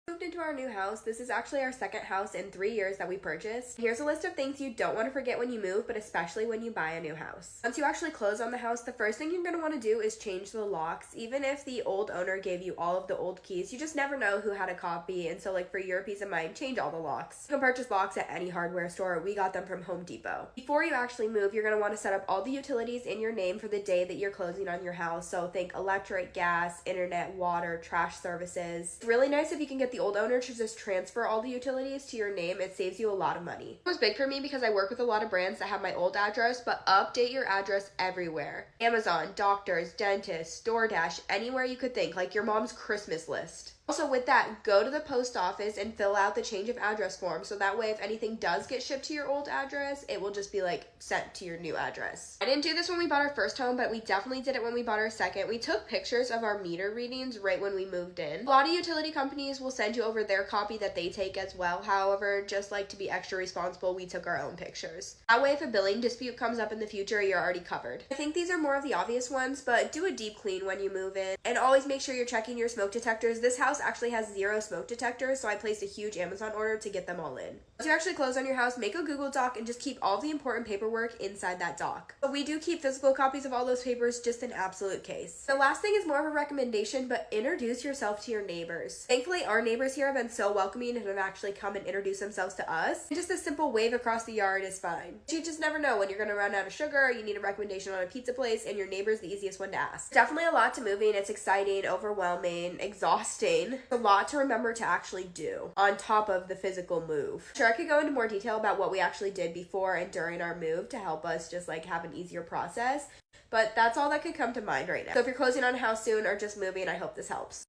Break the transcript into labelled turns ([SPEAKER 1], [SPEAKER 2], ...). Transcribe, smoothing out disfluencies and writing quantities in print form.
[SPEAKER 1] Moved into our new house. This is actually our second house in 3 years that we purchased. Here's a list of things you don't want to forget when you move, but especially when you buy a new house. Once you actually close on the house, the first thing you're going to want to do is change the locks. Even if the old owner gave you all of the old keys, you just never know who had a copy, and so like for your peace of mind, change all the locks. You can purchase locks at any hardware store. We got them from Home Depot. Before you actually move, you're going to want to set up all the utilities in your name for the day that you're closing on your house. So think electric, gas, internet, water, trash services. It's really nice if you can get the old owner to just transfer all the utilities to your name. It saves you a lot of money. It was big for me because I work with a lot of brands that have my old address, but update your address everywhere. Amazon, doctors, dentists, DoorDash, anywhere you could think, like your mom's Christmas list. Also with that, go to the post office and fill out the change of address form, so that way if anything does get shipped to your old address, it will just be like sent to your new address. I didn't do this when we bought our first home, but we definitely did it when we bought our second. We took pictures of our meter readings right when we moved in. A lot of utility companies will send you over their copy that they take as well. However, just like to be extra responsible, we took our own pictures. That way if a billing dispute comes up in the future, you're already covered. I think these are more of the obvious ones, but do a deep clean when you move in, and always make sure you're checking your smoke detectors. This house actually has 0 smoke detectors, so I placed a huge Amazon order to get them all in. Once you actually close on your house, make a Google Doc and just keep all the important paperwork inside that doc. But we do keep physical copies of all those papers just in absolute case. The last thing is more of a recommendation, but introduce yourself to your neighbors. Thankfully, our neighbors here have been so welcoming and have actually come and introduced themselves to us. And just a simple wave across the yard is fine. You just never know when you're going to run out of sugar, you need a recommendation on a pizza place, and your neighbor's the easiest one to ask. Definitely a lot to moving. It's exciting, overwhelming, exhausting. A lot to remember to actually do on top of the physical move. Sure, I could go into more detail about what we actually did before and during our move to help us just like have an easier process, but that's all that could come to mind right now. So if you're closing on a house soon or just moving, I hope this helps.